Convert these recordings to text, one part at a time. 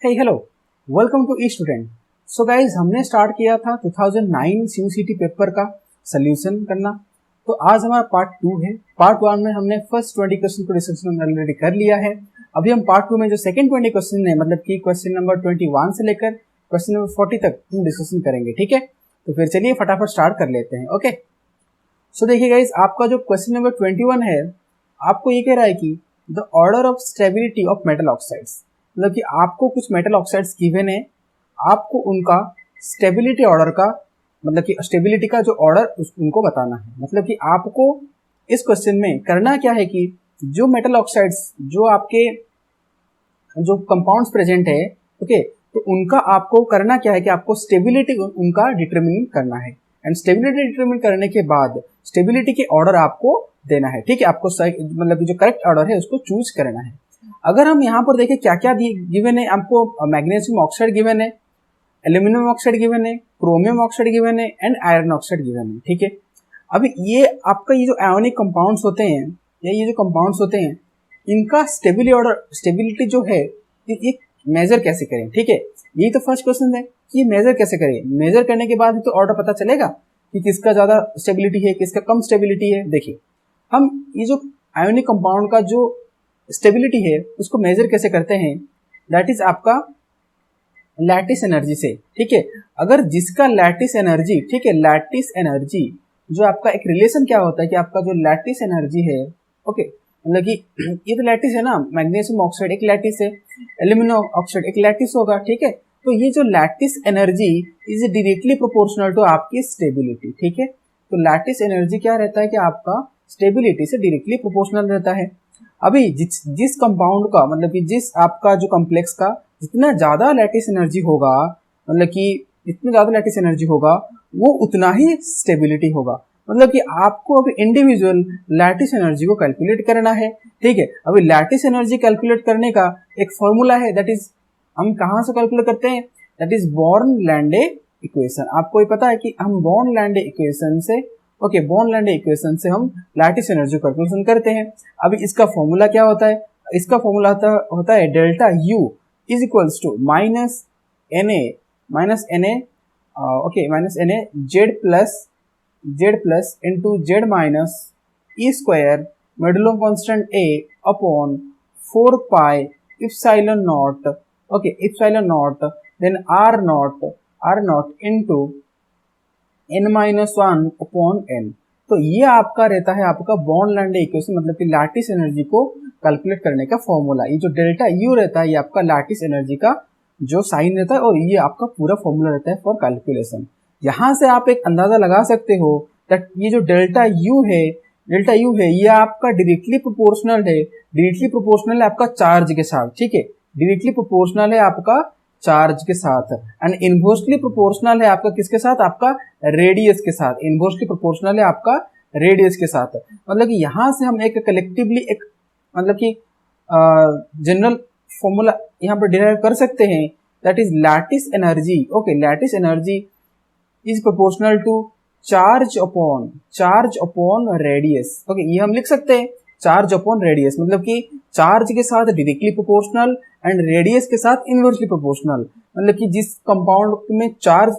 Hey hello, welcome to E student. So guys, हमने start किया था 2009 सीयूसीटी पेपर का सोल्यूशन करना। तो आज हमारा पार्ट 2 है। पार्ट 1 में हमने फर्स्ट 20 क्वेश्चन को डिस्कशन ऑलरेडी कर लिया है। अभी हम पार्ट 2 में जो सेकंड 20 क्वेश्चन है, मतलब कि क्वेश्चन नंबर 21 से लेकर क्वेश्चन नंबर 40 तक हम डिस्कशन करेंगे। ठीक है, तो फिर चलिए फटाफट स्टार्ट कर लेते हैं। ओके, सो देखिए गाइज, आपका जो क्वेश्चन नंबर 21 है, आपको ये कह रहा है कि the order of stability of metal oxides, मतलब कि आपको कुछ मेटल ऑक्साइड्स गिवन है, आपको उनका स्टेबिलिटी ऑर्डर का, मतलब कि स्टेबिलिटी का जो ऑर्डर उनको बताना है। मतलब कि आपको इस क्वेश्चन में करना क्या है कि जो मेटल ऑक्साइड्स, जो आपके जो कंपाउंड्स प्रेजेंट है, ओके, तो उनका आपको करना क्या है कि आपको स्टेबिलिटी उनका डिटरमिन करना है। एंड स्टेबिलिटी डिटरमिन करने के बाद स्टेबिलिटी के ऑर्डर आपको देना है। ठीक है, आपको मतलब जो करेक्ट ऑर्डर है उसको चूज करना है। अगर हम यहाँ पर देखें क्या क्या गिवन है, आपको मैग्नीशियम ऑक्साइड गिवन है, एल्यूमिनियम ऑक्साइड गिवन है, क्रोमियम ऑक्साइड गिवन है एंड आयरन ऑक्साइड गिवन है। ठीक है, अभी ये आपका ये जो आयोनिक कंपाउंड्स होते हैं या ये जो कंपाउंड्स होते हैं, इनका स्टेबिलिटी जो है ये मेजर कैसे करें। ठीक है, यही तो फर्स्ट क्वेश्चन है कि मेजर कैसे करें। मेजर करने के बाद तो ऑर्डर पता चलेगा कि किसका ज्यादा स्टेबिलिटी है, किसका कम स्टेबिलिटी है। देखिए, हम ये जो आयोनिक कंपाउंड का जो स्टेबिलिटी है उसको मेजर कैसे करते हैं, दैट इज आपका लैटिस एनर्जी से। ठीक है, अगर जिसका लैटिस एनर्जी, ठीक है, लैटिस एनर्जी जो आपका एक रिलेशन क्या होता है कि आपका जो लैटिस एनर्जी है, ओके, मतलब कि ये तो लैटिस है ना, मैग्नीशियम ऑक्साइड एक लैटिस है, एल्यूमिनियम ऑक्साइड एक लैटिस होगा। ठीक है, तो ये जो lattice energy is directly proportional to आपकी स्टेबिलिटी। ठीक है, तो लैटिस एनर्जी क्या रहता है कि आपका स्टेबिलिटी से डायरेक्टली प्रोपोर्शनल रहता है। अभी जिस कंपाउंड का, मतलब कि जिस आपका जो कॉम्प्लेक्स का जितना ज्यादा लैटिस एनर्जी होगा, मतलब कि जितना ज्यादा लैटिस एनर्जी होगा वो उतना ही स्टेबिलिटी होगा। मतलब कि आपको अभी इंडिविजुअल लैटिस एनर्जी को कैलकुलेट करना है। ठीक है, अभी लैटिस एनर्जी कैलकुलेट करने का एक फॉर्मूला है, दैट इज हम कहाँ से कैलकुलेट करते हैं, दैट इज बॉर्न-लैंडे इक्वेशन। आपको ये पता है कि हम बॉर्न-लैंडे इक्वेशन से, ओके, बॉर्न-लैंडे इक्वेशन से हम लैटिस एनर्जी कैलकुलेशन करते हैं। अभी इसका फॉर्मूला क्या होता है, इसका फॉर्मूला होता है delta U is equals to minus N A okay, minus N A Z plus into Z minus E square Madelung constant A upon 4 pi epsilon naught, okay, epsilon naught then R naught into n-1 upon n। तो ये आपका रहता है आपका born-Landé equation, मतलब कि lattice energy को calculate करने का फॉर्मूला। ये जो डेल्टा यू रहता है ये आपका लैटिस एनर्जी का जो साइन रहता है और ये आपका पूरा फॉर्मूला रहता है फॉर कैलकुलेशन। यहाँ से आप एक अंदाजा लगा सकते हो दैट ये जो डेल्टा यू है ये आपका डायरेक्टली प्रोपोर्शनल है आपका चार्ज के साथ। ठीक है, डायरेक्टली प्रोपोर्शनल है आपका चार्ज के साथ एंड इनवर्सली प्रोपोर्शनल है आपका किसके साथ, आपका रेडियस के साथ। इनवर्सली प्रोपोर्शनल है आपका रेडियस के साथ। मतलब कि यहां से हम एक कलेक्टिवली एक, मतलब कि जनरल फॉर्मूला यहाँ पर डिराइव कर सकते हैं, that is lattice energy, okay, lattice energy is proportional to charge upon radius. Okay, ये हम लिख सकते हैं चार्ज अपॉन रेडियस, मतलब कि चार्ज के साथ डायरेक्टली प्रोपोर्शनल एंड रेडियस के साथ इनवर्सली प्रोपोर्शनल। मतलब कि जिस कंपाउंड में चार्ज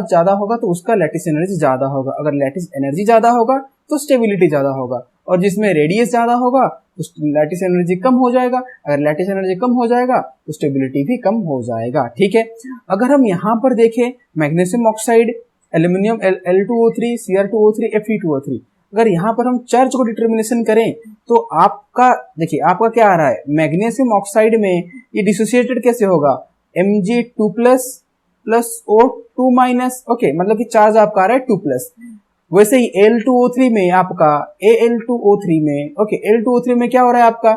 ज्यादा होगा तो उसका लैटिस एनर्जी ज्यादा होगा। अगर लैटिस एनर्जी ज्यादा होगा तो स्टेबिलिटी ज्यादा होगा, और जिसमें रेडियस ज्यादा होगा तो लैटिस एनर्जी कम हो जाएगा। अगर लैटिस एनर्जी कम हो जाएगा तो स्टेबिलिटी भी कम हो जाएगा। ठीक है, अगर हम यहाँ पर देखें magnesium oxide, aluminium L2O3, Cr2O3, Fe2O3, अगर यहाँ पर हम चार्ज को डिटर्मिनेशन करें तो आपका देखिए आपका क्या आ रहा है, मैग्नीशियम ऑक्साइड में ये डिसोसिएटेड कैसे होगा, Mg2 plus O2 minus, okay, मतलब कि चार्ज आपका आ रहा है 2+। वैसे ही L2O3 में आपका Al2O3 में, ओके, L2O3 में क्या हो रहा है आपका,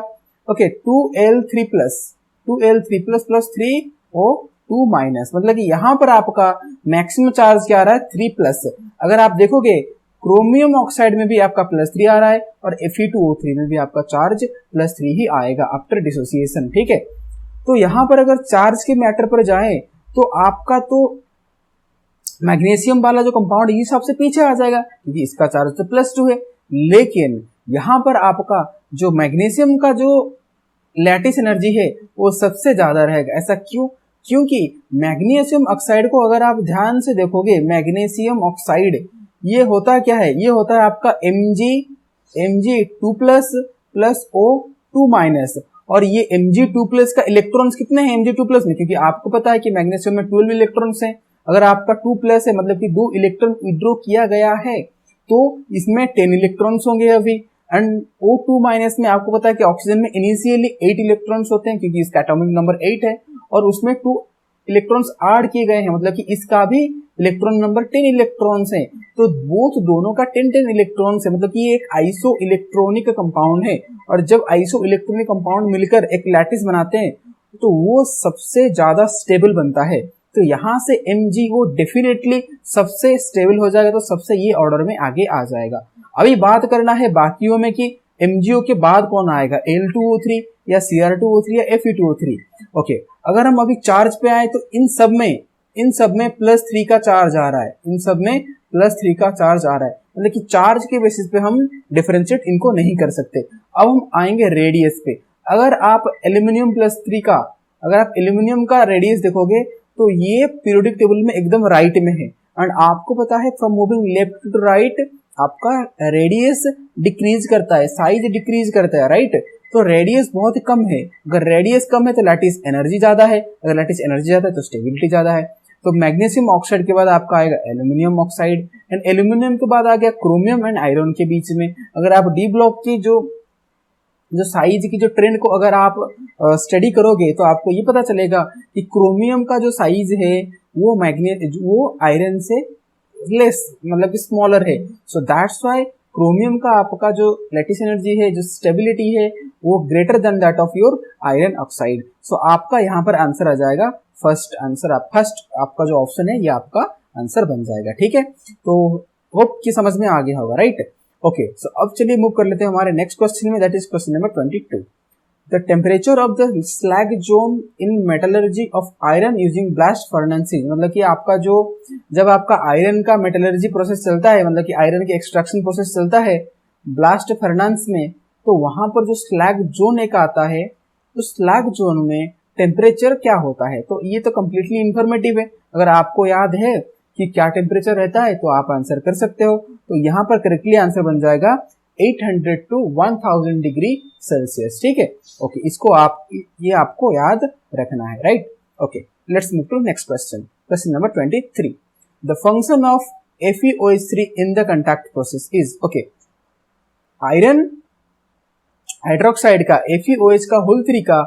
okay, 2L3 plus 3O2 minus. मतलब कि यहाँ पर आपका मैक्सिमम चार्ज क्या आ रहा है, 3+। अगर आप देखोगे क्रोमियम ऑक्साइड में भी आपका +3 आ रहा है और Fe2O3 में भी आपका चार्ज +3 ही आएगा आफ्टर डिसोसिएशन। ठीक है, तो यहाँ पर अगर चार्ज के मैटर पर जाएं तो आपका तो मैग्नीशियम वाला जो कंपाउंड ये सबसे पीछे आ जाएगा क्योंकि इसका चार्ज तो +2 है। लेकिन यहाँ पर आपका जो मैग्नीशियम का जो लैटिस एनर्जी है वो सबसे ज्यादा रहेगा। ऐसा क्यों? क्योंकि मैग्नीशियम ऑक्साइड को अगर आप ध्यान से देखोगे, मैग्नीशियम ऑक्साइड ये होता क्या है, ये होता है आपका Mg2 plus plus O2 minus. और ये Mg2 प्लस का इलेक्ट्रॉन्स कितने हैं Mg2 प्लस में? क्योंकि आपको पता है कि मैग्नीशियम में 12 इलेक्ट्रॉन्स हैं। अगर आपका 2 प्लस है मतलब कि 2 इलेक्ट्रॉन विड्रॉ किया गया है तो इसमें 10 इलेक्ट्रॉन्स होंगे अभी। एंड O2 माइनस में आपको पता है कि ऑक्सीजन में इनिशियली 8 इलेक्ट्रॉन्स होते हैं क्योंकि इसका एटॉमिक नंबर 8 है और उसमें 2 इलेक्ट्रॉन्स ऐड किए गए हैं, मतलब कि इसका भी इलेक्ट्रॉन नंबर 10 इलेक्ट्रॉन्स है। तो बोथ दोनों का 10 इलेक्ट्रॉन्स है, मतलब कि ये एक आइसो इलेक्ट्रॉनिक कंपाउंड है। और जब आइसो इलेक्ट्रॉनिक कंपाउंड मिलकर एक लैटिस बनाते हैं तो वो सबसे ज्यादा स्टेबल बनता है। तो यहाँ से Mg वो डेफिनेटली सबसे स्टेबल हो जाएगा, तो सबसे ये ऑर्डर में आगे आ जाएगा। अभी बात करना है बाकियों में कि MgO के बाद कौन आएगा, Al2O3 या Cr2O3 या Fe2O3। ओके, अगर हम अभी चार्ज पे आए तो इन सब में +3 का चार्ज आ रहा है, इन सब में +3 का चार्ज आ रहा है, मतलब कि चार्ज के बेसिस पे हम डिफरेंशिएट इनको नहीं कर सकते। अब हम आएंगे रेडियस पे। अगर आप एल्यूमिनियम का रेडियस देखोगे तो ये पीरियोडिक टेबल में एकदम राइट में है। एंड आपको पता है from moving left to right आपका रेडियस डिक्रीज करता है, साइज डिक्रीज करता है, राइट। तो रेडियस बहुत कम है, अगर रेडियस कम है तो लैटिस एनर्जी ज्यादा है, अगर लैटिस एनर्जी ज्यादा है तो स्टेबिलिटी ज्यादा है। तो मैग्नीशियम ऑक्साइड के बाद आपका आएगा एल्यूमिनियम ऑक्साइड, एंड एल्यूमिनियम के बाद आ गया क्रोमियम एंड आयरन के बीच में। अगर आप डी ब्लॉक की जो साइज की जो ट्रेंड को अगर आप स्टडी करोगे तो आपको ये पता चलेगा कि क्रोमियम का जो साइज है वो आयरन से लेस, मतलब कि स्मॉलर है। सो दैट्स व्हाई क्रोमियम का आपका जो लैटिस एनर्जी है, जो स्टेबिलिटी है, वो greater than that of your iron oxide. So आपका यहाँ पर आंसर आ जाएगा फर्स्ट आपका जो ऑप्शन है ये आपका आंसर बन जाएगा। ठीक है, तो होप कि समझ में आ गया होगा, राइट। ओके, सो अब चलिए मूव कर लेते हैं हमारे नेक्स्ट क्वेश्चन में, that is question number 22। The temperature of the slag zone in metallurgy of iron using blast furnaces, मतलब कि आपका जो जब आपका आयरन का मेटलर्जी प्रोसेस चलता है, मतलब कि आयरन के एक्सट्रैक्शन प्रोसेस चलता है ब्लास्ट फर्नेस में, तो वहां पर जो स्लैग जोन एक आता है, उस स्लैग जोन में टेम्परेचर क्या होता है। तो ये तो कंप्लीटली इंफॉर्मेटिव है, अगर आपको याद है कि क्या टेम्परेचर रहता है तो आप आंसर कर सकते हो। तो यहाँ पर करेक्टली आंसर बन जाएगा 800 to 1000 डिग्री सेल्सियस। ठीक है, ओके, इसको ये आपको याद रखना है, right. Okay, let's move to next question, question number 23। The function of FeOH3 in the contact process is, okay, iron hydroxide का FeOH का होल 3 का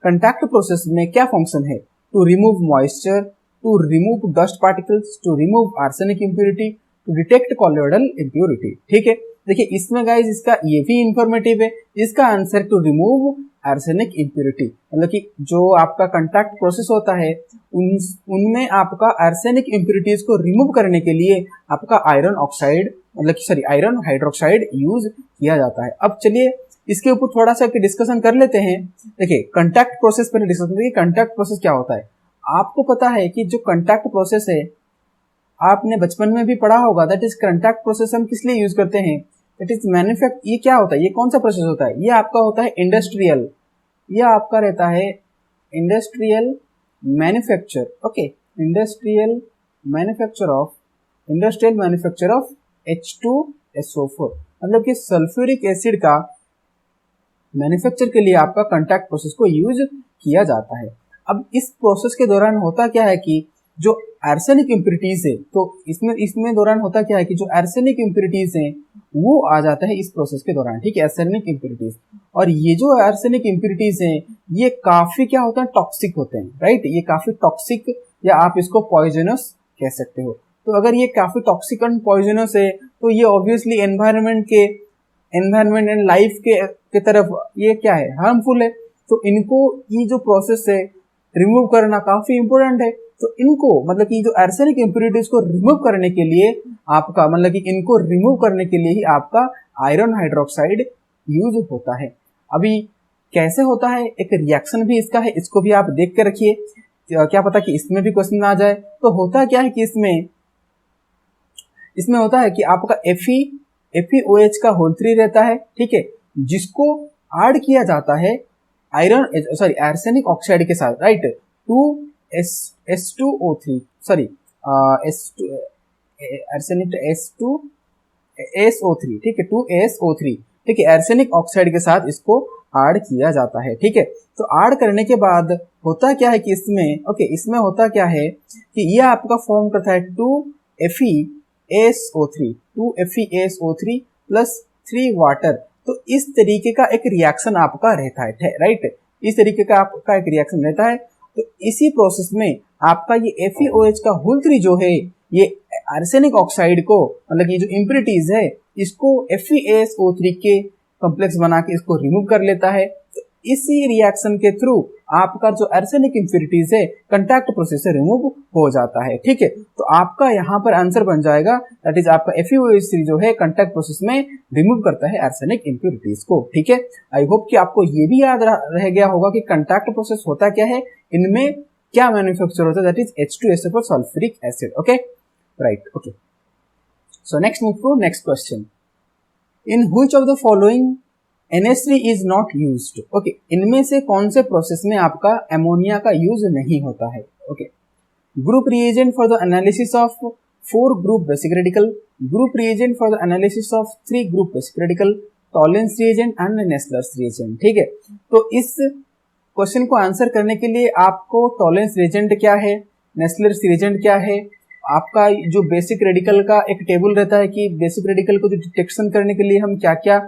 कंटैक्ट प्रोसेस में क्या फंक्शन है? To remove moisture, to remove dust particles, to remove arsenic impurity, to detect colloidal impurity. ठीक है, देखिए इसमें गाइज इसका ये भी इंफॉर्मेटिव है, इसका answer to remove arsenic impurity, मतलब कि जो आपका कंटैक्ट प्रोसेस होता है उनमें आपका आर्सेनिक इम्प्योरिटीज को रिमूव करने के लिए आपका आयरन ऑक्साइड, मतलब कि आयरन हाइड्रोक्साइड यूज किया जाता है। अब चलिए इसके ऊपर थोड़ा सा डिस्कशन कर लेते हैं। देखिए कंटैक्ट प्रोसेस पर डिस्कशन करेंगे, कंटैक्ट प्रोसेस क्या होता है। आपको पता है कि जो कंटैक्ट प्रोसेस है आपने बचपन में भी पढ़ा होगा, दैट इज कंटैक्ट प्रोसेस हम किस लिए यूज करते हैं, दैट इज मैन्युफैक्चर। ये क्या होता है, ये कौन सा प्रोसेस होता है, ये आपका होता है इंडस्ट्रियल, ये आपका रहता है industrial manufacture. Okay, industrial manufacture of H2SO4, मतलब कि सल्फ्यूरिक एसिड का मैन्युफैक्चर के लिए आपका कंटैक्ट प्रोसेस को यूज किया जाता है। अब इस प्रोसेस के दौरान होता क्या है कि जो आर्सेनिक इम्प्योरिटीज है, तो इसमें दौरान होता क्या है कि जो आर्सेनिक इम्प्योरिटीज हैं वो आ जाता है इस प्रोसेस के दौरान। ठीक है, आर्सेनिक इम्प्योरिटीज, और ये जो आर्सेनिक इम्प्योरिटीज हैं ये काफी क्या होता है, टॉक्सिक होते हैं, राइट। ये काफी टॉक्सिक या आप इसको पॉइजनस कह सकते हो। तो अगर ये काफी टॉक्सिक एंड पॉइजनस है तो ये ऑब्वियसली एनवायरनमेंट एंड लाइफ के तरफ ये क्या है, हार्मफुल है। तो इनको ये जो प्रोसेस है रिमूव करना काफी इंपॉर्टेंट है। तो इनको मतलब कि जो आर्सेनिक इम्प्योरिटीज को रिमूव करने के लिए आपका, मतलब कि इनको रिमूव करने के लिए ही आपका आयरन हाइड्रोक्साइड यूज होता है। अभी कैसे होता है, एक रिएक्शन भी इसका है, इसको भी आप देख के रखिए, क्या पता कि इसमें भी क्वेश्चन आ जाए। तो होता क्या है कि इसमें होता है कि आपका FeOH का होल 3 रहता है, ठीक है, जिसको ऐड किया जाता है आयरन सॉरी आर्सेनिक ऑक्साइड के साथ, right, 2S2O3 sorry arsenic SO3, ठीक है, 2SO3, ठीक है, आर्सेनिक ऑक्साइड के साथ इसको ऐड किया जाता है, ठीक है। तो ऐड करने के बाद होता क्या है कि इसमें होता क्या है कि ये आपका फॉर्म करता है 2FeSO3 प्लस 3 वाटर। तो इस तरीके का एक रिएक्शन आपका रहता है, राइट, इस तरीके का आपका एक रिएक्शन रहता है। तो इसी प्रोसेस में आपका ये FeOH का होल 3 जो है ये आर्सेनिक ऑक्साइड को, मतलब ये जो इम्प्योरिटीज है इसको FeSO3 के कॉम्प्लेक्स बना के इसको रिमूव कर लेता है। तो इसी रिएक्शन के थ्रू आपका जो आर्सेनिक इम्प्योरिटीज है कांटेक्ट प्रोसेस से रिमूव हो जाता है, ठीक है। तो आपका यहाँ पर आंसर बन जाएगा, दैट इज आपका FeOH3 जो है कांटेक्ट प्रोसेस में रिमूव करता है आर्सेनिक इम्प्योरिटीज को, ठीक है। आई होप कि आपको ये भी याद रह गया होगा कि कांटेक्ट प्रोसेस होता क्या है, इनमें क्या मैन्युफैक्चर होता है, that is H2SO4 sulphuric acid, okay, right, okay. So next move to next question. In which of the following NH3 is not used, okay, इनमें से कौन से प्रोसेस में आपका अमोनिया का यूज नहीं होता है, okay. Group reagent for the analysis of 4 group basic radical, group reagent for the analysis of 3 group basic radical, Tollens reagent and Nessler's reagent, ठीक है। तो इस क्वेश्चन को आंसर करने के लिए आपको टॉलेंस रिएजेंट क्या है, नेस्लर्स रिएजेंट क्या है, आपका जो बेसिक रेडिकल का एक टेबल रहता है कि बेसिक रेडिकल को जो डिटेक्शन करने के लिए हम क्या क्या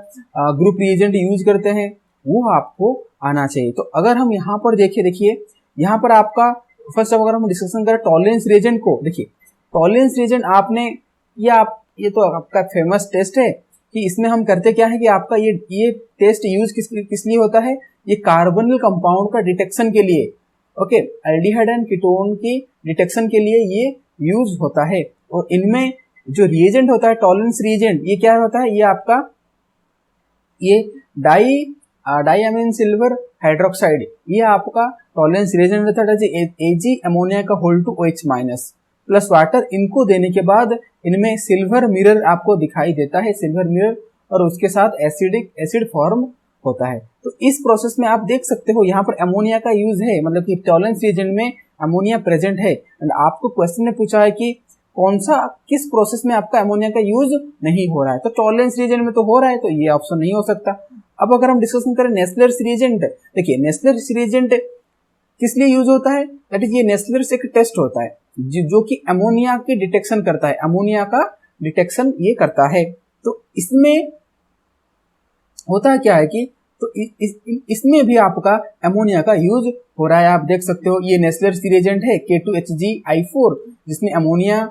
ग्रुप रिएजेंट यूज करते हैं, वो आपको आना चाहिए। तो अगर हम यहाँ पर देखिए यहाँ पर आपका फर्स्ट ऑफ अगर हम डिस्कशन करें टॉलेंस रिएजेंट को, देखिए टॉलेंस रिएजेंट आपने ये तो आपका फेमस टेस्ट है कि इसमें हम करते क्या है कि आपका ये टेस्ट यूज किस लिए होता है, ये कार्बोनिल कंपाउंड का डिटेक्शन के लिए, ओके, एल्डिहाइड एंड कीटोन की डिटेक्शन के लिए ये यूज होता है। और इनमें जो रिएजेंट होता है टॉलेंस रिएजेंट, ये क्या होता है, ये आपका ये डाईअमीन सिल्वर हाइड्रोक्साइड, ये आपका टॉलेंस रिएजेंट रहता है, Ag अमोनिया का whole 2 OH minus plus water. इनको देने के बाद इनमें सिल्वर मिरर आपको दिखाई देता है, सिल्वर मिरर, और उसके साथ एसिड फॉर्म होता है। तो इस प्रोसेस में आप देख सकते हो यहाँ पर अमोनिया का यूज है, मतलब कि टॉलेंस रिएजेंट में अमोनिया प्रेजेंट है। एंड आपको क्वेश्चन ने पूछा है कि किस प्रोसेस में आपका अमोनिया का यूज नहीं हो रहा है, तो टॉलेंस रिएजेंट में तो हो रहा है, तो ये ऑप्शन नहीं हो सकता। अब अगर हम डिस्कशन करें नेस्लर्स रिएजेंट, देखिए नेस्लर्स रिएजेंट किस लिए यूज होता है, दैट इज ये नेस्लर्स एक टेस्ट होता है जो कि अमोनिया की डिटेक्शन करता है, अमोनिया का डिटेक्शन ये करता है। तो इसमें होता है क्या है कि तो इसमें भी आपका अमोनिया का यूज हो रहा है। आप देख सकते हो ये नेस्लर्स रिएजेंट है K2HgI4, जिसमें अमोनिया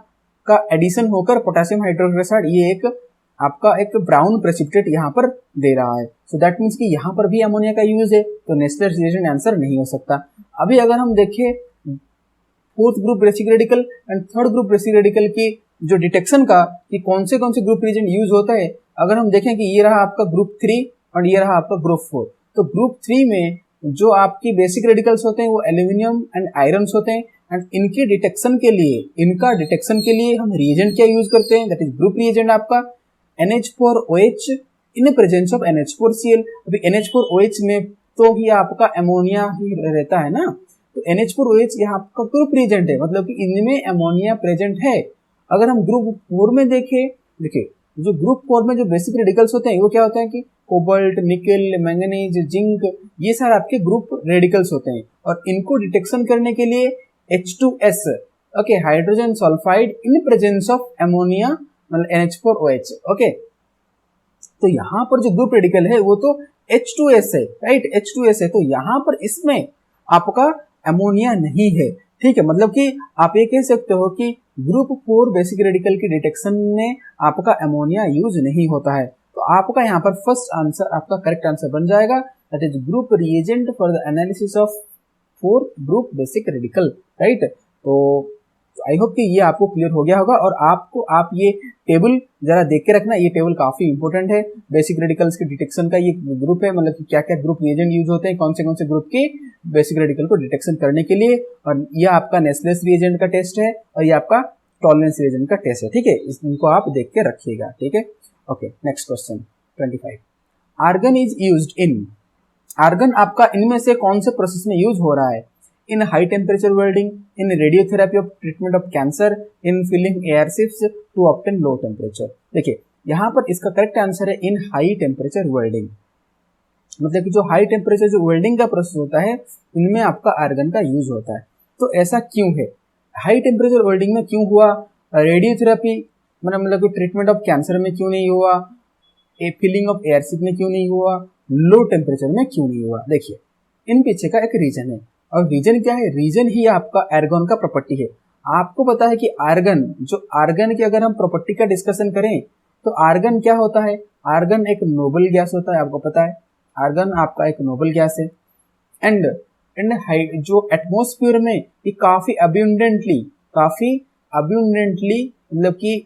का एडिशन होकर पोटेशियम हाइड्रोक्साइड ये आपका एक ब्राउन प्रेसिपिटेट यहाँ पर दे रहा है। सो दैट मीन्स कि यहाँ पर भी अमोनिया का यूज है, तो नेस्लर्स रिएजेंट आंसर नहीं हो सकता। अभी अगर हम देखें fourth group basic radical and third group basic radical की जो डिटेक्शन का कि कौन से ग्रुप रिएजेंट यूज होता है, अगर हम देखें कि ये रहा आपका ग्रुप 3 और ये रहा आपका ग्रुप 4। तो ग्रुप 3 में जो आपकी बेसिक रेडिकल्स होते हैं वो एल्यूमिनियम एंड आयरन होते हैं, एंड इनके डिटेक्शन के लिए हम रिएजेंट क्या यूज करते हैं, दैट इज ग्रुप रिएजेंट आपका NH4OH in presence of NH4Cl। अभी NH4OH में तो ही आपका अमोनिया ही रहता है ना, तो NH4OH यहाँ आपका ग्रुप रिएजेंट है, मतलब कि इनमें अमोनिया प्रेजेंट है। अगर हम ग्रुप 4 में देखिए जो ग्रुप 4 में जो बेसिक रेडिकल्स होते हैं वो क्या होते हैं कि कोबाल्ट, निकेल, मैंगनीज, जिंक, ये सारे आपके ग्रुप रेडिकल्स होते हैं, और इनको डिटेक्शन करने के लिए H2S, okay, hydrogen sulphide in presence of ammonia, मतलब NH4OH, ओके। तो यहाँ पर जो ग्रुप रेडिकल है वो तो H2S है, राइट, H2S है, तो यहाँ पर इसमें आपका अमोनिया नहीं है, ठीक है। मतलब कि आप ये कह सकते हो कि ग्रुप 4 बेसिक रेडिकल की डिटेक्शन में आपका अमोनिया यूज नहीं होता है। तो आपका यहाँ पर फर्स्ट आंसर, आपका करेक्ट आंसर बन जाएगा, that is group reagent for the analysis of 4 group basic radical, right. तो आई होप कि ये आपको क्लियर हो गया होगा, और आप ये टेबल जरा देख के रखना, ये टेबल काफी इंपॉर्टेंट है। बेसिक रेडिकल्स के डिटेक्शन का ये ग्रुप है, मतलब कि क्या क्या ग्रुप रिएजेंट यूज होते हैं, कौन से ग्रुप के बेसिक रेडिकल को डिटेक्शन करने के लिए, और ये आपका नेस्लर्स रिएजेंट का टेस्ट है, और ये आपका टॉलरेंस रिएजेंट का टेस्ट है, ठीक है। इनको आप देख के रखिएगा, ठीक है। Okay, next question 25। Argon is used in, argon आपका इनमें से कौन से प्रोसेस में यूज हो रहा है? In high temperature welding, in radiotherapy of treatment of cancer, in filling airships to obtain low temperature. देखिए यहाँ पर इसका करेक्ट आंसर है इन हाई टेम्परेचर वेल्डिंग। मतलब कि जो हाई टेम्परेचर जो वेल्डिंग का प्रोसेस होता है उनमें आपका आर्गन का यूज होता है। तो ऐसा क्यों है? हाई टेम्परेचर वेल्डिंग में क्यों हुआ? रेडियोथेरेपी मतलब कि ट्रीटमेंट ऑफ कैंसर में क्यों नहीं हुआ? फिलिंग ऑफ एयरशिप में क्यों नहीं हुआ? लो टेम्परेचर में क्यों नहीं हुआ? देखिए इन पीछे का एक रीजन है, और रीजन क्या है? रीजन ही आपका आर्गन का प्रॉपर्टी है। आपको पता है कि आर्गन की अगर हम प्रॉपर्टी का डिस्कशन करें तो आर्गन क्या होता है? आर्गन एक नोबल गैस होता है, आपको पता है आर्गन आपका एक नोबल गैस है। एंड जो एटमॉस्फेयर में ये काफी अब्यूंडेंटली मतलब कि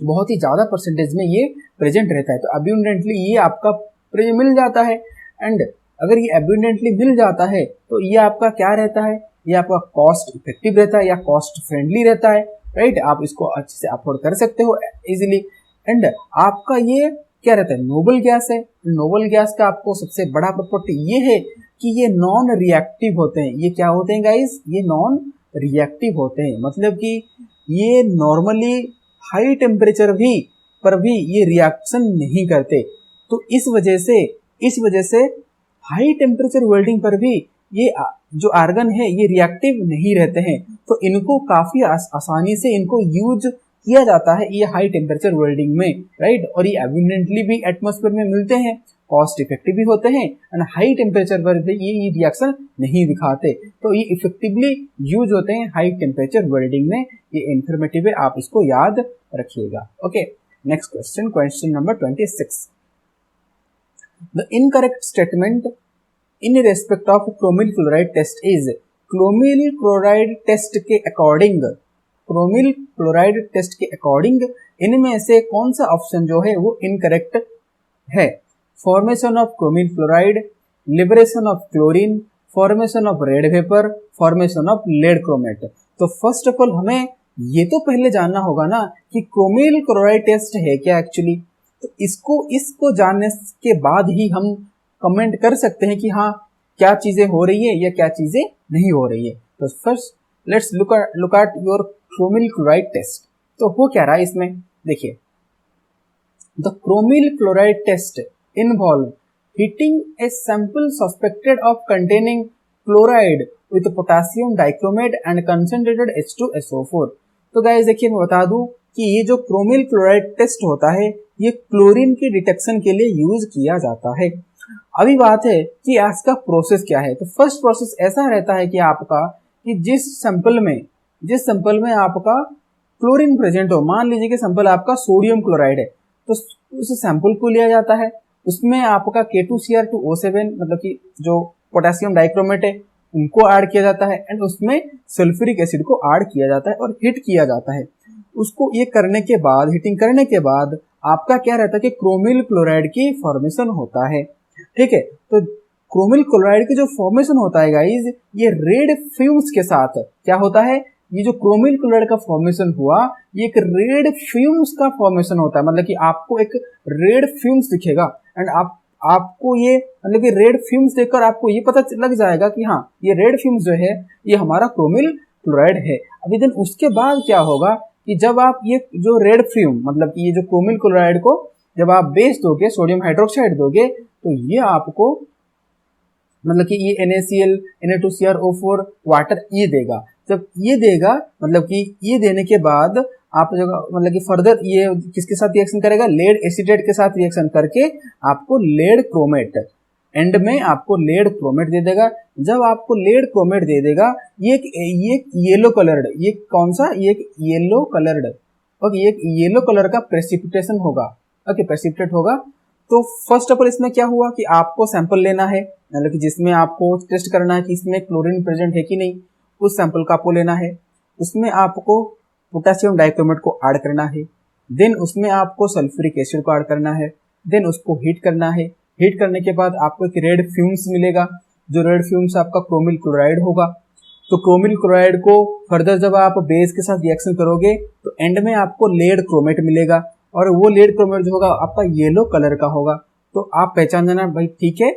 बहुत ही ज्यादा परसेंटेज में ये प्रेजेंट रहता है। तो अब्यूंडेंटली ये आपका मिल जाता है। एंड अगर ये अब्यूंडेंटली मिल जाता है तो ये आपका क्या रहता है? ये आपका कॉस्ट इफेक्टिव रहता है या कॉस्ट फ्रेंडली रहता है, राइट? आप इसको अच्छे से अफोर्ड कर सकते हो इजीली। एंड आपका ये क्या रहता है? नोबल गैस है। नोबल गैस का आपको सबसे बड़ा प्रॉपर्टी ये है कि ये नॉन रिएक्टिव होते हैं। ये क्या होते हैं गाइस? ये नॉन रिएक्टिव होते हैं, मतलब कि ये नॉर्मली हाई टेम्परेचर पर भी ये रिएक्शन नहीं करते। तो इस वजह से हाई टेम्परेचर वेल्डिंग पर भी ये जो आर्गन है ये रिएक्टिव नहीं रहते हैं। तो इनको काफी आसानी से इनको यूज किया जाता है ये हाई टेम्परेचर वेल्डिंग में, राइट? और ये एब्यूंडेंटली भी एटमॉस्फेयर में मिलते हैं, कॉस्ट इफेक्टिव भी होते हैं, एंड हाई टेम्परेचर पर भी ये रिएक्शन नहीं दिखाते। तो ये इफेक्टिवली यूज होते हैं हाई टेम्परेचर वेल्डिंग में। ये इंफॉर्मेटिव है, आप इसको याद रखिएगा। Okay, next question number 26। The incorrect statement in respect of chromyl chloride test is. Chromyl chloride test के अकॉर्डिंग इनमें से कौन सा ऑप्शन जो है वो इनकरेक्ट है? Formation of chromyl chloride, liberation of chlorine, formation of red vapour, formation of lead chromate. तो फर्स्ट ऑफ ऑल हमें ये तो पहले जानना होगा ना कि क्रोमिल क्लोराइड टेस्ट है क्या एक्चुअली। तो इसको जानने के बाद ही हम कमेंट कर सकते हैं कि हाँ क्या चीजें हो रही है या क्या चीजें नहीं हो रही है। तो first let's look at your chromyl chloride test. तो हो क्या रहा है इसमें? देखिए, the chromyl chloride test involve heating a sample suspected of containing chloride with potassium dichromate and concentrated H2SO4। तो गाइस देखिए, मैं बता दूं कि ये जो क्रोमिल क्लोराइड टेस्ट होता है ये क्लोरीन की डिटेक्शन के लिए यूज किया जाता है। अभी बात है कि इसका प्रोसेस क्या है। तो फर्स्ट प्रोसेस ऐसा रहता है कि आपका कि जिस सैंपल में आपका क्लोरीन प्रेजेंट हो, मान लीजिए कि सैंपल आपका सोडियम क्लोराइड है, तो उस सैंपल को लिया जाता है, उसमें आपका K2Cr2O7 मतलब कि जो पोटेशियम डाइक्रोमेट है उनको ऐड किया जाता है, एंड उसमें सल्फ्यूरिक एसिड को ऐड किया जाता है और हीट किया जाता है। उसको ये हीटिंग करने के बाद आपका क्या रहता है कि क्रोमिल क्लोराइड की फॉर्मेशन होता है। ठीक है, तो क्रोमिल क्लोराइड की जो फॉर्मेशन होता है गाइज, ये रेड फ्यूम्स के साथ क्या होता है? ये जो क्रोमिल क्लोराइड का फॉर्मेशन हुआ ये एक रेड फ्यूम्स का फॉर्मेशन होता है। मतलब कि आपको एक रेड फ्यूम्स दिखेगा, एंड आपको ये मतलब कि रेड फ्यूम्स देखकर आपको ये पता लग जाएगा कि हाँ ये रेड फ्यूम्स जो है ये हमारा क्रोमिल क्लोराइड है। अभी देन उसके बाद क्या होगा कि जब आप ये जो रेड फ्यूम मतलब कि ये जो क्रोमिल क्लोराइड को जब आप बेच दोगे, सोडियम हाइड्रोक्साइड दोगे, तो ये आपको मतलब कि ये NaCl, Na2Cr O4 वाटर ये देगा। जब ये देगा मतलब कि ये देने के बाद आप जो मतलब कि फर्दर ये किसके साथ रिएक्शन करेगा? लेड एसीटेट के साथ रिएक्शन करके आपको लेड क्रोमेट, एंड में आपको लेड क्रोमेट दे देगा। जब आपको लेड क्रोमेट दे देगा ये येलो कलर्ड, ये कौन सा? ये एक येलो कलर्ड, ओके, ये एक येलो कलर का प्रेसिपिटेशन होगा, ओके, प्रेसिपिटेट होगा। तो फर्स्ट ऑफ ऑल इसमें क्या हुआ कि आपको सैंपल लेना है, मतलब कि जिसमें आपको टेस्ट करना है कि इसमें क्लोरीन प्रेजेंट है कि नहीं, उस सैंपल का आपको लेना है। उसमें आपको पोटेशियम डाइक्रोमेट को ऐड करना है, देन उसमें आपको सल्फ्यूरिक एसिड को ऐड करना है, देन उसको हीट करना है। हीट करने के बाद आपको एक रेड फ्यूम्स मिलेगा, जो रेड फ्यूम्स आपका क्रोमिल क्लोराइड होगा। तो क्रोमिल क्लोराइड को फर्दर जब आप बेस के साथ रिएक्शन करोगे तो एंड में आपको लेड क्रोमेट मिलेगा, और वो लेड क्रोमेट जो होगा आपका येलो कलर का होगा। तो आप पहचान जाना भाई ठीक है,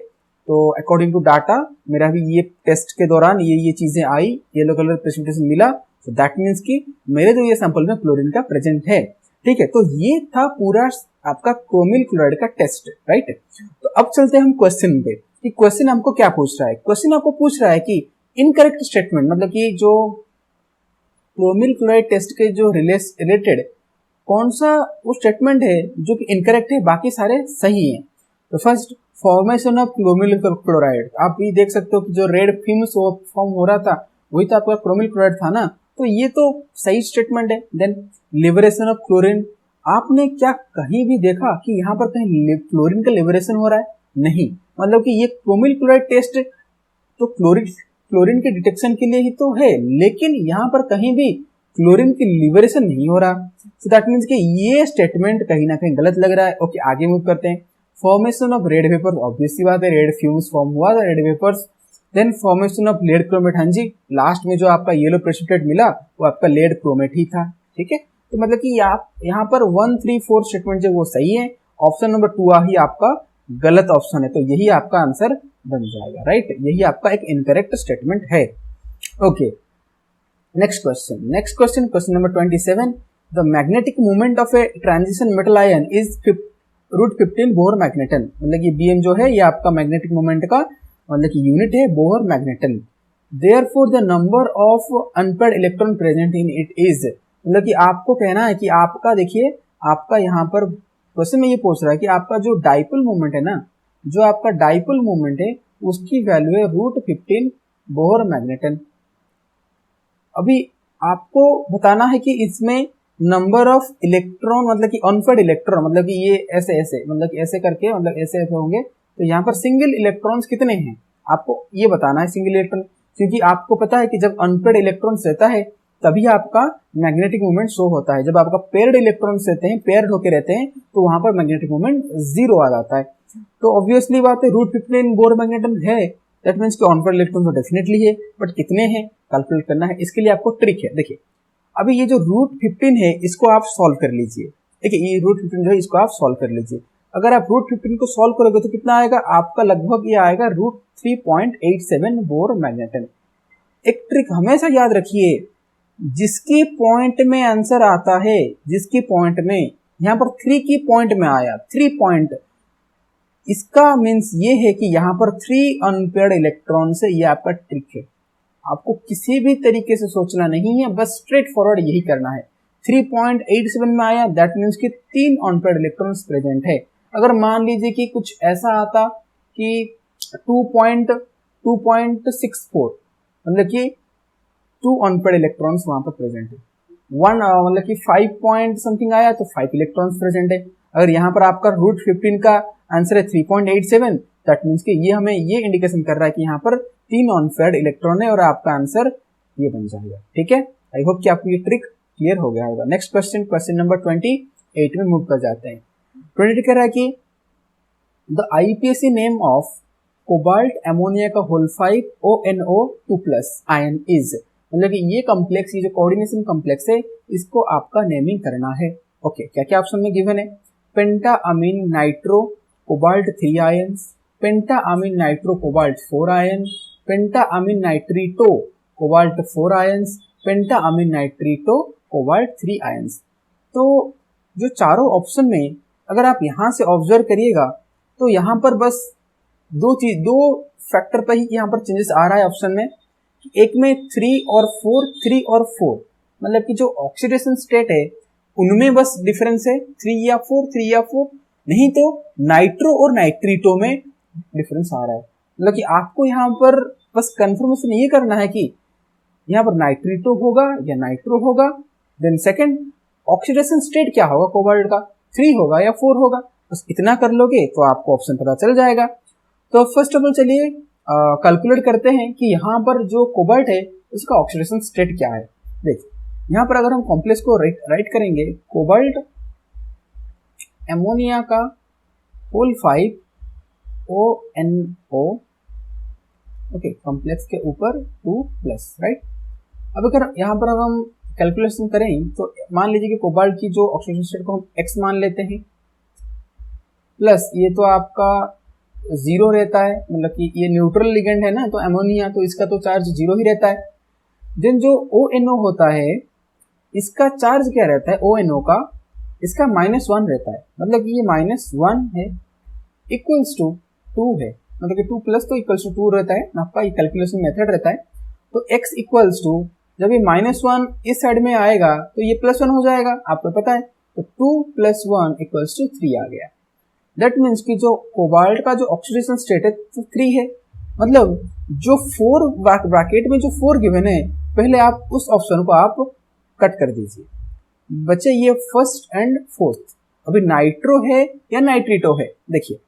तो अकॉर्डिंग टू डाटा मेरा भी ये टेस्ट के दौरान ये चीजें आई, येलो कलर प्रेसिपिटेशन मिला, तो दैट मीन्स कि मेरे जो ये सैंपल में क्लोरीन का प्रेजेंट है। ठीक है, तो ये था पूरा आपका क्रोमिल क्लोराइड का टेस्ट, राइट। तो अब चलते हैं हम क्वेश्चन पे कि क्वेश्चन हमको क्या पूछ रहा है। क्वेश्चन आपको पूछ रहा है कि इनकरेक्ट स्टेटमेंट, मतलब कि जो क्रोमिल क्लोराइड टेस्ट के जो रिलेटेड कौन सा वो स्टेटमेंट है जो कि इनकरेक्ट है, बाकी सारे सही हैं। तो first, formation of chromyl chloride, आप ये देख सकते हो कि जो रेड फिल्म्स फॉर्म हो रहा था वही तो आपका क्रोमिल क्लोराइड था ना, तो ये तो सही स्टेटमेंट है। देन लिबरेशन ऑफ क्लोरीन, आपने क्या कहीं भी देखा कि यहाँ पर कहीं क्लोरीन का लिबरेशन हो रहा है? नहीं, मतलब कि ये क्रोमिल क्लोराइड टेस्ट तो क्लोरीन के डिटेक्शन के लिए ही तो है, लेकिन यहाँ पर कहीं भी क्लोरीन की लिबरेशन नहीं हो रहा। सो दैट मीन्स कि ये स्टेटमेंट कहीं ना कहीं गलत लग रहा है। ओके, आगे मूव करते हैं। Formation of red vapours, obvious सी बात है, रेड फ्यूम्स फॉर्म हुआ था, red vapours. Then formation of lead chromate, हाँ जी, लास्ट में जो आपका येलो प्रेसिपिटेट मिला वो आपका लेड क्रोमेट ही था। ठीक है, तो मतलब कि आप यहाँ पर 1, 3, 4 स्टेटमेंट जो वो सही है, ऑप्शन नंबर 2 ही आपका गलत ऑप्शन है, तो यही आपका आंसर बन जाएगा, राइट। यही आपका एक इनकरेक्ट स्टेटमेंट है। Okay, next question number 27, the magnetic movement of a transition metal ion is √15 Bohr magneton, मतलब कि बीएम जो है ये आपका मैग्नेटिक मूवमेंट का मतलब कि यूनिट है Bohr magneton. Therefore the number of unpaired electron present in it is, मतलब कि आपको कहना है कि आपका देखिए आपका यहाँ पर क्वेश्चन में ये पूछ रहा है कि आपका जो डाइपोल मूवमेंट है ना, जो आपका डाइपोल मूवमेंट है उसकी वैल्यू है √15 बोहर मैग्नेटन। अभी आपको बताना है कि इसमें नंबर ऑफ इलेक्ट्रॉन, मतलब कि अनपेयर्ड इलेक्ट्रॉन, मतलब कि ये ऐसे ऐसे, मतलब कि ऐसे करके, मतलब ऐसे ऐसे होंगे, तो यहाँ पर सिंगल इलेक्ट्रॉन्स कितने हैं आपको ये बताना है, सिंगल इलेक्ट्रॉन, क्योंकि आपको पता है कि जब अनपेयर्ड इलेक्ट्रॉन्स रहता है तभी आपका मैग्नेटिक मूवमेंट शो होता है। जब आपका पेयर्ड इलेक्ट्रॉन्स रहते हैं, पेयर्ड होके रहते हैं, तो वहां पर मैग्नेटिक मूवमेंट 0 आ जाता है। तो ऑब्वियसली बात है √15 बोहर मैग्नेटन है, दैट मीन्स कि अनपेयर्ड इलेक्ट्रॉन तो डेफिनेटली है, बट कितने हैं कैलकुलेट करना है। इसके लिए आपको ट्रिक है, देखिए अभी ये जो √15 है इसको आप सॉल्व कर लीजिए। देखिए ये √15 जो है इसको आप सॉल्व कर लीजिए। अगर आप √15 को सॉल्व करोगे तो कितना आएगा आपका, लगभग ये आएगा √3.87 बोहर मैग्नेटन। एक ट्रिक हमेशा याद रखिए, जिसकी पॉइंट में आंसर आता है, जिसकी पॉइंट में, यहाँ पर 3 की पॉइंट में आया, 3 पॉइंट, इसका मीन्स ये है कि यहाँ पर 3 अनपेयर्ड इलेक्ट्रॉन से, ये आपका ट्रिक है। आपको किसी भी तरीके से सोचना नहीं है, बस स्ट्रेट फॉरवर्ड यही करना है। 3.87 में आया, दैट मीन्स कि 3 अनपेयर्ड इलेक्ट्रॉन्स प्रेजेंट है। अगर मान लीजिए कि कुछ ऐसा आता कि 2.64, मतलब कि 2 अनपेयर्ड इलेक्ट्रॉन्स वहां पर प्रेजेंट है। 1 मतलब कि 5 पॉइंट समथिंग आया तो 5 इलेक्ट्रॉन्स प्रेजेंट है। अगर यहाँ पर आपका √15 का आंसर है 3.87, दैट मीन्स कि ये हमें ये इंडिकेशन कर रहा है कि यहाँ पर 3 अनपेयर्ड इलेक्ट्रॉन है और आपका आंसर ये बन जाएगा। ठीक है, आई होप कि आपको ये ट्रिक क्लियर हो गया होगा। नेक्स्ट क्वेश्चन नंबर 28 में मूव कर जाते हैं। 28 कह रहा है कि the IUPAC name of cobalt ammonia का होल 5 ONO2+ आयन इज, मतलब कि ये कॉम्प्लेक्स, ये जो कोऑर्डिनेशन कॉम्प्लेक्स है इसको आपका नेमिंग करना है। ओके, क्या क्या ऑप्शन में गिवन है? पेंटा अमीन नाइट्रो कोबाल्ट 3 आयंस, पेंटा अमीन नाइट्रो कोबाल्ट 4 आयन, पेंटा अमीन नाइट्रीटो कोबाल्ट 4 आयंस, पेंटा अमीन नाइट्रीटो कोबाल्ट 3 आयंस। तो जो चारों ऑप्शन में अगर आप यहाँ से ऑब्जर्व करिएगा तो यहाँ पर बस दो फैक्टर पर ही यहाँ पर चेंजेस आ रहा है ऑप्शन में। एक में 3 और 4, मतलब कि जो ऑक्सीडेशन स्टेट है उनमें बस डिफरेंस है 3 या 4, नहीं तो नाइट्रो और नाइट्रीटो में डिफरेंस आ रहा है। मतलब कि आपको यहाँ पर बस कंफर्मेशन ये करना है कि यहाँ पर नाइट्रीटो होगा या नाइट्रो होगा। देन सेकंड, ऑक्सीडेशन स्टेट क्या होगा कोबाल्ट का, 3 होगा या 4 होगा, बस इतना कर लोगे तो आपको ऑप्शन पता चल जाएगा। तो फर्स्ट ऑफ ऑल चलिए कैलकुलेट करते हैं कि यहाँ पर जो कोबाल्ट है उसका ऑक्सीडेशन स्टेट क्या है। देखिए यहाँ पर अगर हम कॉम्प्लेक्स को राइट करेंगे, कोबाल्ट एमोनिया का होल 5 ONO, ओके, कॉम्प्लेक्स के ऊपर 2+, राइट। अब अगर यहाँ पर हम कैलकुलेशन करें तो मान लीजिए कि कोबाल्ट की जो ऑक्सीडेशन स्टेट को हम X मान लेते हैं, प्लस ये तो आपका जीरो रहता है, मतलब कि ये न्यूट्रल लिगेंड है ना, तो अमोनिया, तो इसका तो चार्ज जीरो ही रहता है। देन जो ONO होता है इसका चार्ज क्या रहता है, ONO का, इसका -1 रहता है, मतलब कि ये -1 है इक्वल्स टू 2 है, मतलब कि 2 प्लस तो इक्वल्स टू 2 रहता है, आपका ये कैलकुलेशन मेथड रहता है। तो x इक्वल्स टू, जब ये -1 इस साइड में आएगा तो ये +1 हो जाएगा, आपको पता है, तो 2 + 1 इक्वल्स टू 3 आ गया। दैट मीन्स कि जो कोबाल्ट का जो ऑक्सीडेशन स्टेट है तो 3 है, मतलब जो 4 ब्रैकेट में जो 4 गिवन है, पहले आप उस ऑप्शन को आप कट कर दीजिए, बच्चे ये फर्स्ट एंड फोर्थ। अभी नाइट्रो है या नाइट्रीटो है, देखिए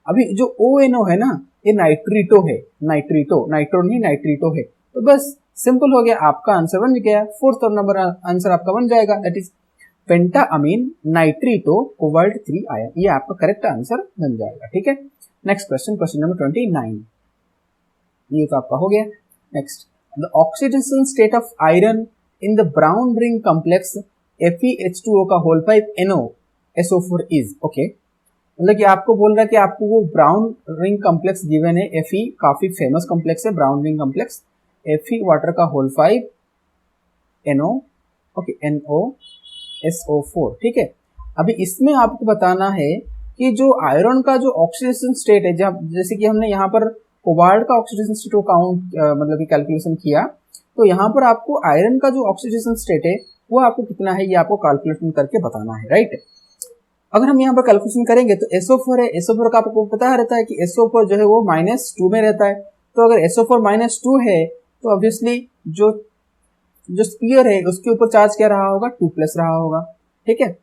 अभी जो ONO है ना, ये नाइट्रीटो है, नाइट्रो नहीं नाइट्रीटो है, तो बस सिंपल हो गया, आपका आंसर बन गया, फोर्थ नंबर आंसर आपका बन जाएगा, that is pentaammine nitrito cobalt 3 ion, ये आपका करेक्ट आंसर बन जाएगा। ठीक है, नेक्स्ट क्वेश्चन, क्वेश्चन नंबर 29, ये तो आपका हो गया। Next, the oxidation state of iron in the brown ring complex FeH2O का whole pipe NoSO4 is, okay, मतलब कि आपको बोल रहा है कि आपको वो ब्राउन रिंग कॉम्प्लेक्स गिवन है, Fe काफी फेमस कॉम्प्लेक्स है brown ring complex, Fe water का whole pipe NO, okay, NoSO4, ठीक है। अभी इसमें आपको बताना है कि जो आयरन का जो ऑक्सीडेशन स्टेट है, जब जैसे कि हमने यहाँ पर कोबाल्ट का ऑक्सीडेशन स्टेट को काउंट मतलब कि कैलकुलेशन किया, तो यहाँ पर आपको आयरन का जो ऑक्सीडेशन स्टेट है वो आपको कितना है, ये आपको कैलकुलेशन करके बताना है, राइट। अगर हम यहाँ पर कैलकुलेशन करेंगे तो SO4 है, SO4 का आपको पता रहता है कि SO4 जो है वो -2 में रहता है, तो अगर SO4 -2 है तो ऑब्वियसली जो स्फीयर है उसके ऊपर चार्ज क्या रहा होगा, 2+ रहा होगा, ठीक है।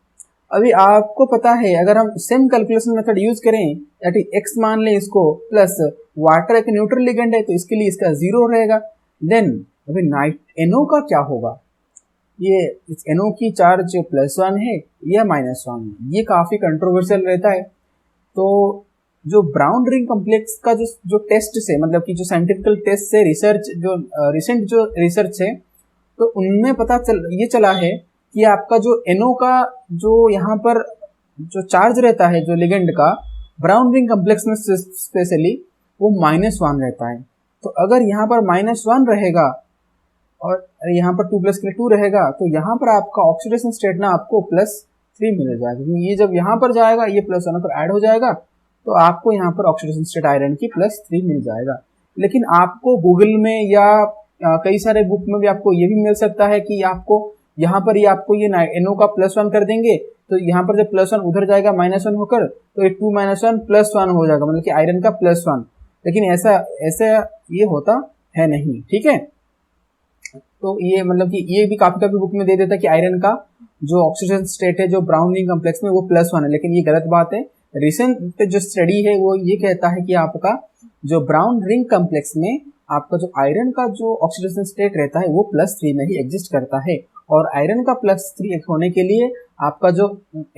अभी आपको पता है अगर हम सेम कैलकुलेशन मेथड यूज करें, दैट इज x मान लें इसको, प्लस वाटर एक न्यूट्रल लिगेंड है तो इसके लिए इसका 0 रहेगा। देन अभी NO का क्या होगा, ये इस NO की चार्ज +1 है या -1 है, ये काफी कंट्रोवर्शियल रहता है। तो जो ब्राउन रिंग कॉम्प्लेक्स का जो टेस्ट से, मतलब कि जो साइंटिफिकल टेस्ट से रिसर्च, जो रिसेंट जो रिसर्च है, तो उनमें ये चला है कि आपका जो NO का जो यहाँ पर जो चार्ज रहता है जो लिगेंड का ब्राउन रिंग कॉम्प्लेक्स में स्पेशली, वो -1 रहता है। तो अगर यहाँ पर -1 रहेगा और यहाँ पर 2+ के लिए 2 रहेगा, तो यहाँ पर आपका ऑक्सीडेशन स्टेट ना आपको +3 मिल जाएगा, क्योंकि ये जब यहाँ पर जाएगा ये +1 पर ऐड हो जाएगा, तो आपको यहाँ पर ऑक्सीडेशन स्टेट आयरन की +3 मिल जाएगा। लेकिन आपको गूगल में या कई सारे बुक में भी आपको ये भी मिल सकता है कि आपको यहाँ पर ये आपको ये NO का +1 कर देंगे, तो यहाँ पर जब +1 उधर जाएगा -1 होकर, तो ये 2 - 1 +1 हो जाएगा, मतलब कि आयरन का +1। लेकिन ऐसा ये होता है नहीं, ठीक है। तो ये मतलब कि ये भी काफी बुक में दे देता है कि आयरन का जो ऑक्सीजन स्टेट है जो ब्राउन रिंग कॉम्प्लेक्स में वो +1 है, लेकिन ये गलत बात है। रिसेंट जो स्टडी है वो ये कहता है कि आपका जो ब्राउन रिंग कॉम्प्लेक्स में आपका जो आयरन का जो ऑक्सीडेशन स्टेट रहता है वो +3 में ही एग्जिस्ट करता है, और आयरन का +3 होने के लिए आपका जो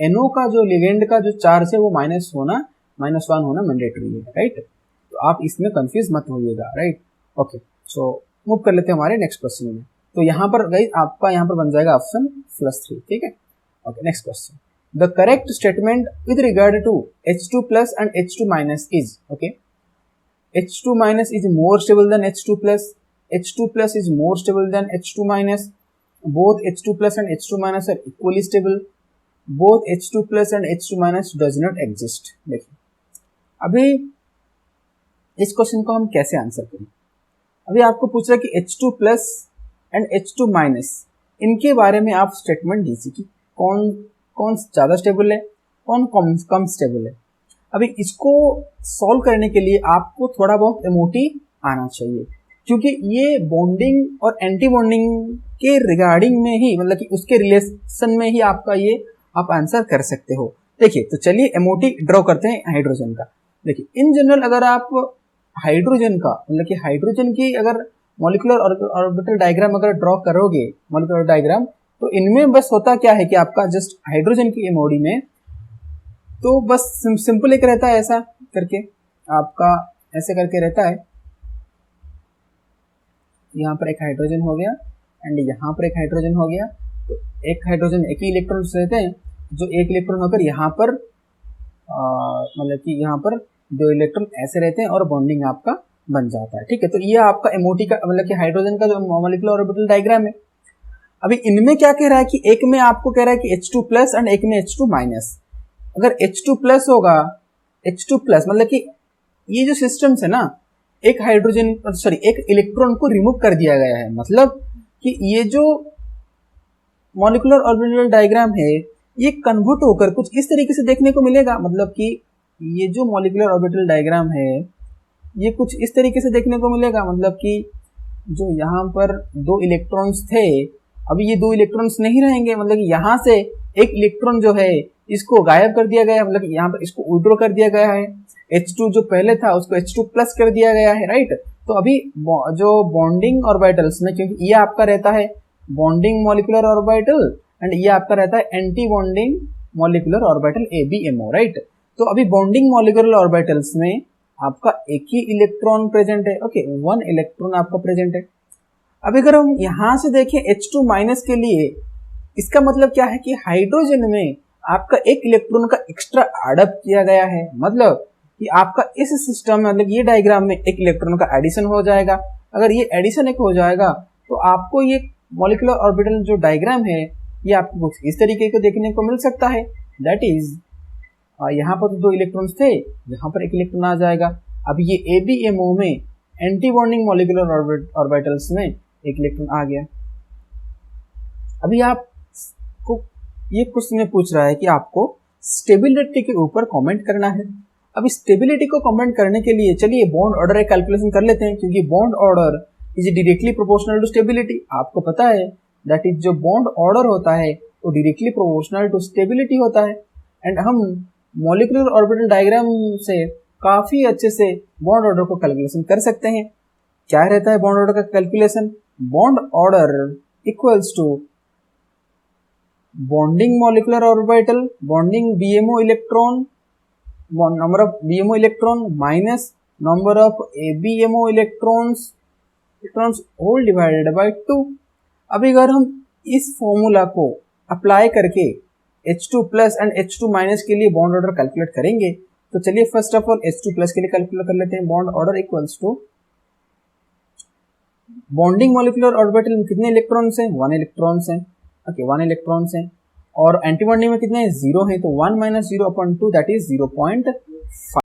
NO का जो लिगेंड का जो चार्ज है वो -1 होना मैंडेटरी है, राइट। तो आप इसमें कंफ्यूज मत होइएगा, राइट। ओके, सो मूव कर लेते हैं हमारे नेक्स्ट क्वेश्चन में। तो यहाँ पर गाइस आपका यहाँ पर बन जाएगा ऑप्शन +3, ठीक है। Okay, next question, the correct statement with regard to H2+ and H2- is, okay, H2- is more stable than H2+, H2+ is more stable than H2-, both H2+ and H2- are equally stable, both H2+ and H2- does not exist। देखिए अभी इस question को हम कैसे answer करें। अभी आपको पूछ रहा है कि H2+ एंड H2- इनके बारे में आप स्टेटमेंट दीजिए कि कौन ज्यादा स्टेबल है, कौन कम स्टेबल है। अभी इसको सॉल्व करने के लिए आपको थोड़ा बहुत एमओटी आना चाहिए, क्योंकि ये बॉन्डिंग और एंटी बॉन्डिंग के रिगार्डिंग में ही, मतलब कि उसके रिलेशन में ही आपका ये आप आंसर कर सकते हो। देखिए, तो चलिए एमओटी ड्रॉ करते हैं हाइड्रोजन का। देखिए इन जनरल अगर आप हाइड्रोजन का, मतलब कि हाइड्रोजन की अगर मॉलिक्यूलर ऑर्बिटल डायग्राम अगर ड्रॉ करोगे, मॉलिक्यूलर डायग्राम, तो इनमें बस होता क्या है कि आपका जस्ट हाइड्रोजन की एमओडी में तो बस सिंपल एक रहता है, ऐसा करके आपका ऐसे करके रहता है। यहाँ पर एक हाइड्रोजन हो गया एंड यहाँ पर एक हाइड्रोजन हो गया, तो एक हाइड्रोजन एक ही इलेक्ट्रॉन रहते हैं, जो एक इलेक्ट्रॉन होकर यहाँ पर मतलब कि यहाँ पर दो इलेक्ट्रॉन ऐसे रहते हैं और बॉन्डिंग आपका बन जाता है। ठीक है, तो ये आपका एमओटी का मतलब कि हाइड्रोजन का जो मॉलिक्यूलर ऑर्बिटल डायग्राम है। अभी इनमें क्या कह रहा है कि एक में आपको कह रहा है कि H2 प्लस एंड एक में H2 माइनस। अगर H2 प्लस होगा, H2 प्लस मतलब कि ये जो सिस्टम्स है ना, एक हाइड्रोजन सॉरी एक इलेक्ट्रॉन को रिमूव कर दिया गया है, मतलब कि ये जो मॉलिक्यूलर ऑर्बिटल डायग्राम है ये कन्वर्ट होकर कुछ इस तरीके से देखने को मिलेगा। मतलब कि ये जो मॉलिक्यूलर ऑर्बिटल डायग्राम है ये कुछ इस तरीके से देखने को मिलेगा। मतलब कि जो यहाँ पर दो इलेक्ट्रॉन्स थे, अभी ये दो इलेक्ट्रॉन्स नहीं रहेंगे, मतलब कि यहाँ से एक इलेक्ट्रॉन जो है इसको गायब कर दिया गया है, मतलब कि यहाँ पर इसको विड्रॉ कर दिया गया है। H2 जो पहले था उसको H2 प्लस कर दिया गया है, राइट। तो अभी जो बॉन्डिंग ऑर्बिटल्स में, क्योंकि ये आपका रहता है बॉन्डिंग मॉलिक्यूलर ऑर्बिटल एंड ये आपका रहता है anti bonding molecular orbital ABMO, right. तो अभी बॉन्डिंग मॉलिक्यूलर ऑर्बिटल्स में आपका एक ही इलेक्ट्रॉन प्रेजेंट है, ओके, वन इलेक्ट्रॉन आपका प्रेजेंट है। अब अगर हम यहां से देखें H2 माइनस के लिए, इसका मतलब क्या है कि हाइड्रोजन में आपका एक इलेक्ट्रॉन का एक्स्ट्रा एडअप किया गया है। मतलब कि आपका इस सिस्टम में मतलब ये डायग्राम में एक इलेक्ट्रॉन का एडिशन हो जाएगा। अगर ये एडिशन एक हो जाएगा तो आपको ये मॉलिक्यूलर ऑर्बिटल जो डायग्राम है ये आपको इस तरीके को देखने को मिल सकता है। दैट इज यहाँ पर तो दो इलेक्ट्रॉन्स थे, यहाँ पर एक इलेक्ट्रॉन आ जाएगा। अब ये ABMO में एंटी बॉन्डिंग मॉलिक्यूलर ऑर्बिटल्स में एक इलेक्ट्रॉन आ गया। अभी आपको ये क्वेश्चन में पूछ रहा है कि आपको स्टेबिलिटी के ऊपर कमेंट करना है। अभी स्टेबिलिटी को कमेंट करने के लिए चलिए बॉन्ड ऑर्डर एक कैलकुलेशन कर लेते हैं, क्योंकि bond order is directly proportional to stability. आपको पता है दैट इज जो बॉन्ड ऑर्डर होता है वो डायरेक्टली प्रोपोर्शनल टू स्टेबिलिटी होता है। एंड हम मॉलिक्यूलर ऑर्बिटल डायग्राम से काफी अच्छे से बॉन्ड ऑर्डर को कैलकुलेशन कर सकते हैं। क्या रहता है बॉन्ड ऑर्डर का calculation? Bond order equals to bonding molecular orbital, bonding BMO electron, number of BMO electron minus number of ABMO electrons whole divided by 2। अभी अगर हम इस फॉर्मूला को अप्लाई करके H2 plus and H2 minus के लिए bond order calculate करेंगे, तो चलिए first of all H2 plus के लिए कैलकुलेट कर लेते हैं। Bond order equals to bonding molecular orbital में कितने इलेक्ट्रॉन्स हैं? 1 इलेक्ट्रॉन्स हैं, ओके 1 इलेक्ट्रॉन्स हैं। और एंटी बॉन्डिंग में कितने हैं? 0 हैं, तो 1 माइनस 0 अपॉन 2 दैट इज 0.5।